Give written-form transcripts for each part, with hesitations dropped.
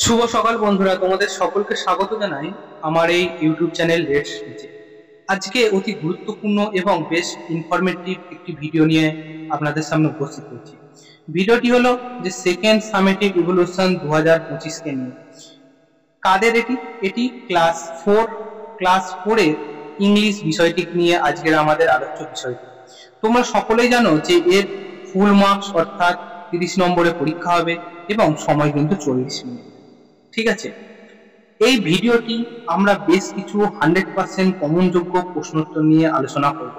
শুভ সকাল বন্ধুরা, তোমাদের সকলকে স্বাগত জানাই আমার এই ইউটিউব চ্যানেল রেড স্পিচে। আজকে অতি গুরুত্বপূর্ণ এবং বেশ ইনফরমেটিভ একটি ভিডিও নিয়ে আপনাদের সামনে উপস্থিত হয়েছি। ভিডিওটি হলো যে সেকেন্ড সামেটিভ ইভলিউশন 2025কে নিয়ে। কাদের এটি? এটি ক্লাস 4 ইংলিশ বিষয়টি নিয়ে আজকের আমাদের আলোচ্য বিষয়টি। তোমরা সকলেই জানো যে এর ফুল মার্কস অর্থাৎ 30 নম্বরে পরীক্ষা হবে এবং সময় কিন্তু 40 মিনিট। ঠিক আছে, এই ভিডিওটি আমরা বেশ কিছু 100% কমনযোগ্য প্রশ্নোত্তর নিয়ে আলোচনা করব।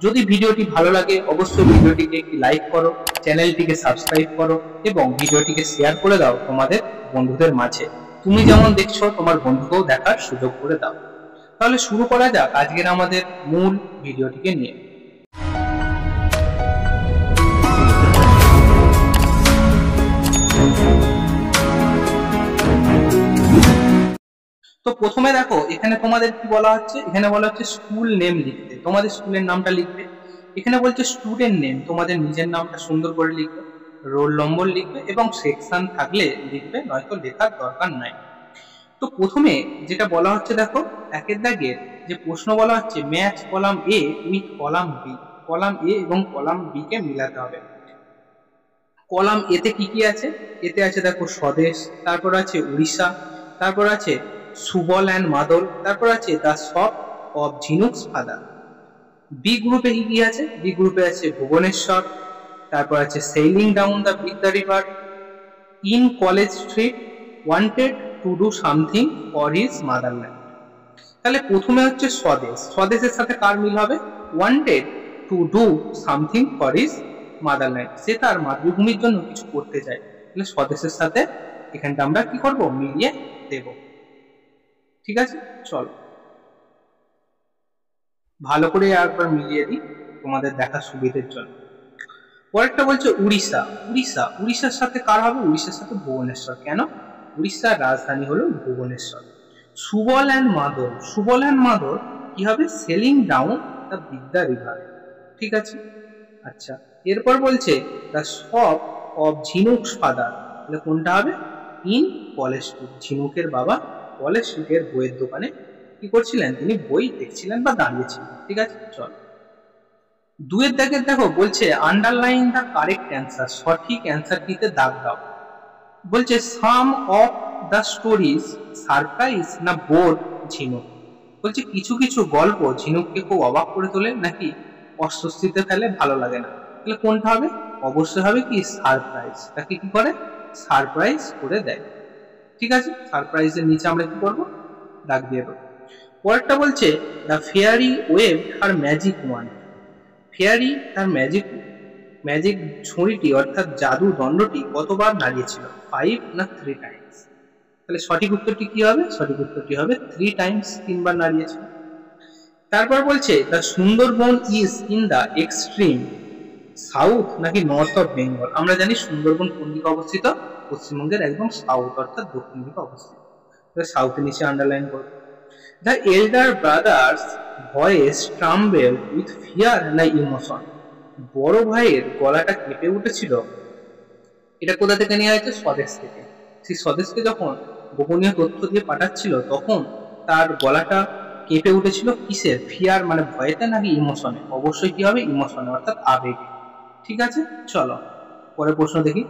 যদি ভিডিওটি ভালো লাগে অবশ্যই ভিডিওটিকে একটি লাইক করো, চ্যানেলটিকে সাবস্ক্রাইব করো এবং ভিডিওটিকে শেয়ার করে দাও তোমাদের বন্ধুদের মাঝে। তুমি যেমন দেখছো তোমার বন্ধুকেও দেখার সুযোগ করে দাও। তাহলে শুরু করা যাক আজকের আমাদের মূল ভিডিওটিকে নিয়ে। তো প্রথমে দেখো এখানে তোমাদের কি বলা হচ্ছে, এখানে বলা হচ্ছে স্কুল নেম লিখতে, তোমাদের স্কুলের নামটা লিখবে। এখানে বলছে স্টুডেন্ট নেম, তোমাদের নিজের নামটা সুন্দর করে লিখবে, রোল নম্বর লিখবে এবং সেকশন থাকলে লিখবে, নয়তো লেখার দরকার নাই। তো প্রথমে যেটা বলা হচ্ছে দেখো, একের দাগের যে প্রশ্ন বলা হচ্ছে match column A with column B, column A এবং কলাম বি কে মিলাতে হবে। কলাম এতে কি কি আছে? এতে আছে দেখো স্বদেশ, তারপর আছে উড়িষ্যা, তারপর আছে সুবল অ্যান্ড মাদল, তারপর আছে দ্য শপ অফ ঝিনুকস ফাদার। বি গ্রুপে কি কি আছে? বি গ্রুপে আছে ভুবনেশ্বর, তারপর আছে sailing down the Vidya river, in College Street, wanted to do something for his motherland. তাহলে প্রথমে হচ্ছে স্বদেশ, স্বদেশের সাথে কার মিল হবে? Wanted to do something for his motherland, সে তার মাতৃভূমির জন্য কিছু করতে চায়, তাহলে স্বদেশের সাথে এখানটা আমরা কি করব? মিলিয়ে দেব। ঠিক আছে, চলো ভালো করে একবার মিলিয়ে দিই তোমাদের দেখার সুবিধের জন্য। পরেরটা বলছে উড়িষ্যা, উড়িষ্যা, উড়িষ্যার সাথে কার হবে? উড়িষ্যার সাথে ভুবনেশ্বর। কেন? উড়িষ্যার রাজধানী হলো ভুবনেশ্বর। সুবল অ্যান্ড মাদল, সুবল অ্যান্ড মাদল কি হবে? Selling down the Vidya river. ঠিক আছে, আচ্ছা এরপর বলছে দ্য শপ অফ ঝিনুকস ফাদার, তাহলে কোনটা হবে? ইন কলেজ স্ট্রিট, ঝিনুকের বাবা কলেজ স্ট্রিটের বইয়ের দোকানে কি করছিলেন? তিনি বই দেখছিলেন বা দাঁড়িয়েছিলেন। ঠিক আছে, চল দুয়ের দাগের দেখো বলছে আন্ডারলাইন দ্য কারেক্ট অ্যান্সার, সঠিক অ্যান্সারটিতে দাগ দাও। বলছে সাম অফ দ্য স্টোরিজ সারপ্রাইজ না বোর ঝিনুক, বলছে কিছু কিছু গল্প ঝিনুককে খুব অবাক করে তোলে নাকি অস্বস্তিতে ফেলে, ভালো লাগে না। তাহলে কোনটা হবে? অবশ্যই হবে কি সারপ্রাইজ, তাকে কি করে? সারপ্রাইজ করে দেয়। ঠিক আছে, সারপ্রাইজের নিচে আমরা কি করবো? দাগ দিয়ে দেবো। পরেরটা বলছে the fairy wave her magic wand, fairy তার ম্যাজিক ম্যাজিক ছুরিটি অর্থাৎ জাদু দণ্ডটি কতবার নাড়িয়েছিল? 5 না 3 টাইমস? তাহলে সঠিক উত্তরটি কি হবে? সঠিক উত্তরটি হবে 3 টাইমস, 3 বার নাড়িয়েছিল। তারপর বলছে the Sundarban is in the extreme south নাকি নর্থ অফ বেঙ্গল। আমরা জানি সুন্দরবন কোন দিকে অবস্থিত? পশ্চিমবঙ্গের একদম সাউথ অর্থাৎ দক্ষিণ দিকে অবস্থিত। সাউথের নিচে আন্ডারলাইন করব। The elder brother's voice tremble with fear না ইমোশন, বড় ভাইয়ের গলাটা কেঁপে উঠেছিল। এটা কোথা থেকে নেওয়া হয়েছে? স্বদেশ থেকে। সেই স্বদেশকে যখন গোপনীয় তথ্য দিয়ে পাঠাচ্ছিল তখন তার গলাটা কেঁপে উঠেছিল কিসের? ফিয়ার মানে ভয়েতে নাকি ইমোশনে? অবশ্যই কি হবে? ইমোশনে অর্থাৎ আবেগে। ঠিক আছে, চলো পরের প্রশ্ন দেখি।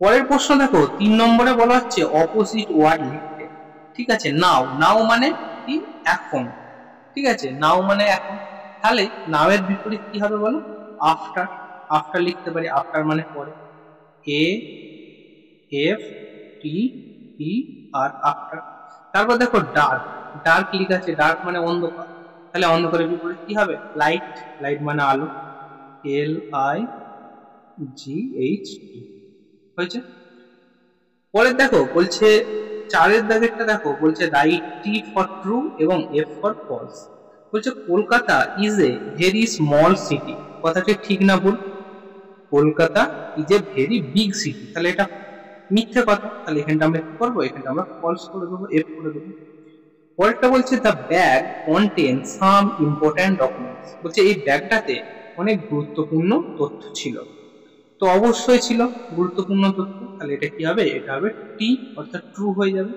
পরের প্রশ্ন দেখো 3 নম্বরে বলা হচ্ছে অপোজিট ওয়ার্ড লিখতে। ঠিক আছে, নাও, নাও মানে কি? এখন। ঠিক আছে, নাও মানে এখন। তাহলে নাও এর বিপরীত কি হবে বলো? আফটার, আফটার লিখতে পারি, আফটার মানে পরে, A F T E R after. তারপর দেখো ডার্ক, ডার্ক লিখা আছে, ডার্ক মানে অন্ধকার, তাহলে অন্ধকারের বিপরীত কি হবে? লাইট, লাইট মানে আলো, L I G H T. হয়েছে। পরে দেখো বলছে 4 দাগেরটা দেখো, বলছে রাইট টি ফর ট্রু এবং এফ ফর ফলস। বলছে Kolkata is a very small city, কথাটি ঠিক না ভুল? Kolkata is a very big city, তাহলে এটা মিথ্যে কথা, তাহলে এখানটা আমরা কি করবো? এখানটা আমরা ফলস করে দেবো, এফ করে দেবো। পরেরটা বলছে the bag contain some important documents, বলছে এই ব্যাগটাতে অনেক গুরুত্বপূর্ণ তথ্য ছিল। তো অবশ্যই ছিল গুরুত্বপূর্ণ তথ্য, তাহলে এটা কি হবে, এটা হবে টি অর্থাৎ ট্রু হয়ে যাবে।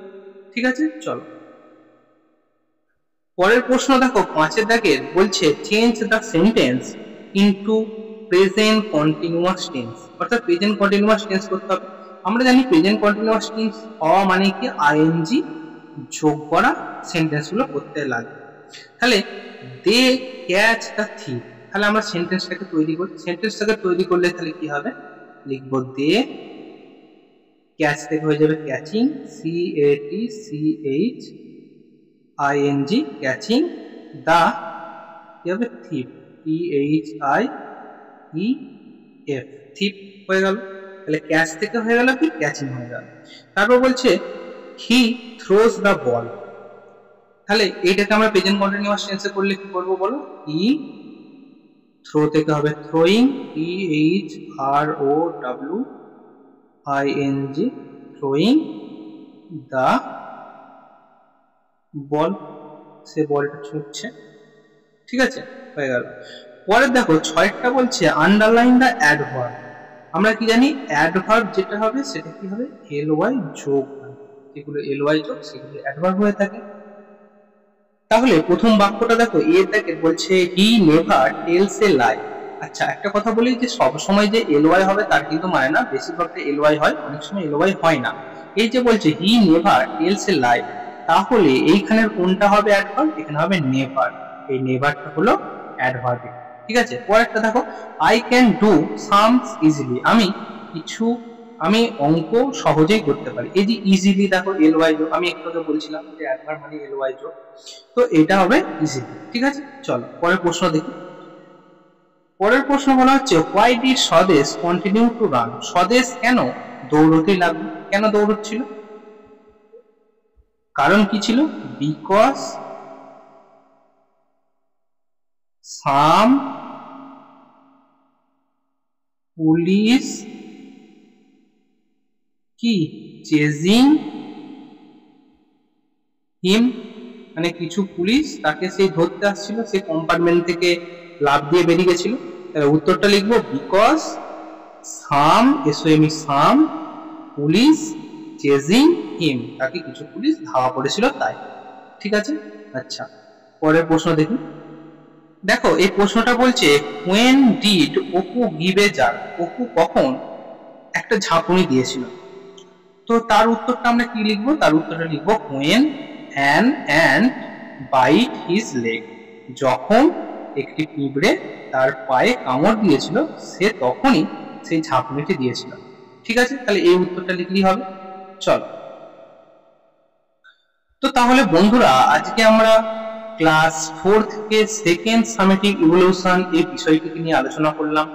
ঠিক আছে, চলো পরের প্রশ্ন দেখো 5 দাগের বলছে change the sentence into present continuous tense, অর্থাৎ প্রেজেন্ট কন্টিনিউয়াস টেন্স করতে হবে। আমরা জানি প্রেজেন্ট কন্টিনিউয়াস টেন্স হওয়া মানে কি আইএনজি যোগ করা সেন্টেন্স গুলো করতে লাগে। তাহলে দে ক্যাচ দ্য থিপ, তাহলে আমরা সেন্টেন্সটাকে তৈরি করি, সেন্টেন্সটাকে তৈরি করলে তাহলে কি হবে, লিখবো দে ক্যাচ থেকে হয়ে যাবে ক্যাচিং, CATCH ING ক্যাচিং, দা কি হবে থিপ, THIEF থিপ হয়ে গেল। তাহলে ক্যাচ থেকে হয়ে গেল কি ক্যাচিং হয়ে গেল। তারপর বলছে হি থ্রোজ দ্য বল, তাহলে এইটাকে আমরা প্রেজেন্ট কন্টিনিউয়াস টেন্সে করলে কি করবো বলো, হি থ্রো থেকে হবে থ্রোয়িং, THROWING থ্রোয়িং দা বল, সে বলটা ছুটছে। ঠিক আছে, হয়ে গেল। পরে দেখো 6টা বলছে আন্ডারলাইন দা অ্যাডভার্ব, আমরা কি জানি অ্যাডভার্ব যেটা হবে সেটা কি হবে LY যোগ, যেগুলো LY যোগ সেগুলো অ্যাডভার্ব হয়ে থাকে। তাহলে প্রথম বাক্যটা দেখো এ থেকে বলছে হি নেভার টেলস এ লাই। আচ্ছা একটা কথা বলি যে সব সময় যে LY হবে তার কিন্তু মানে না, বেশিরভাগটা LY হয়, অনেক সময় LY হয় না। এই যে বলছে হি নেভার টেলস এ লাই, তাহলে এইখানের কোনটা হবে অ্যাডভার্ব, এখানে হবে নেভার, এই নেভারটা হলো অ্যাডভার্ব। ঠিক আছে, পরেরটা দেখো I can do sums easily, আমি অঙ্ক সহজেই করতে পারি। এই যে ইজিলি দেখো LY যোগ, আমি একটু আগে বলছিলাম যে অ্যাডভার্ব মানে LY যোগ, তো এটা হবে ইজিলি। ঠিক আছে, চলো পরের প্রশ্ন দেখি। পরের প্রশ্ন বলা হচ্ছে হোয়াই ডিড স্বদেশ কন্টিনিউ টু রান, স্বদেশ কেন দৌড়তে লাগলো, কেন দৌড়চ্ছিল, কারণ কি ছিল, বিকজ সাম পুলিশ কি চেজিং হিম, মানে কিছু পুলিশ তাকে সেই ধরতে আসছিল, সেই কম্পার্টমেন্ট থেকে লাফ দিয়ে বেরিয়ে গেছিল। উত্তরটা লিখবো because some some police chasing him, তাকে কিছু পুলিশ ধাওয়া করেছিল তাই। ঠিক আছে, আচ্ছা পরের প্রশ্ন দেখি। দেখো এই প্রশ্নটা বলছে when did Apu give a jar, Apu কখন একটা ঝাঁকুনি দিয়েছিল। তো তার উত্তরটা আমরা কি লিখবো, তার উত্তরটা লিখবো when an ant bite his leg, যখন একটি পিঁপড়ে তার পায়ে কামড় দিয়েছিল সে তখনই সেই ঝাঁকুনিটি দিয়েছিল। ঠিক আছে, তাহলে এই উত্তরটা লিখলেই হবে। চলো তো তাহলে বন্ধুরা আজকে আমরা ক্লাস 4 থেকে সেকেন্ড সামেটিভ ইভলিউশন এই বিষয়টিকে নিয়ে আলোচনা করলাম,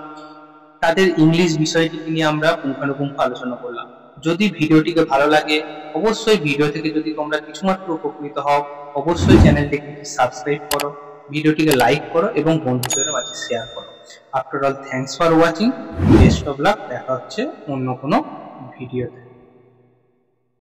তাদের ইংলিশ বিষয়টিকে নিয়ে আমরা পুঙ্খানুপুঙ্খ আলোচনা করলাম। যদি ভিডিওটিকে ভালো লাগে অবশ্যই ভিডিও থেকে যদি তোমরা কিছুমাত্র উপকৃত হও অবশ্যই চ্যানেলটিকে সাবস্ক্রাইব করো, ভিডিওটিকে লাইক করো এবং বন্ধুদের মাঝে শেয়ার করো। After all thanks for watching, best of luck, দেখা হচ্ছে অন্য কোনো ভিডিওতে।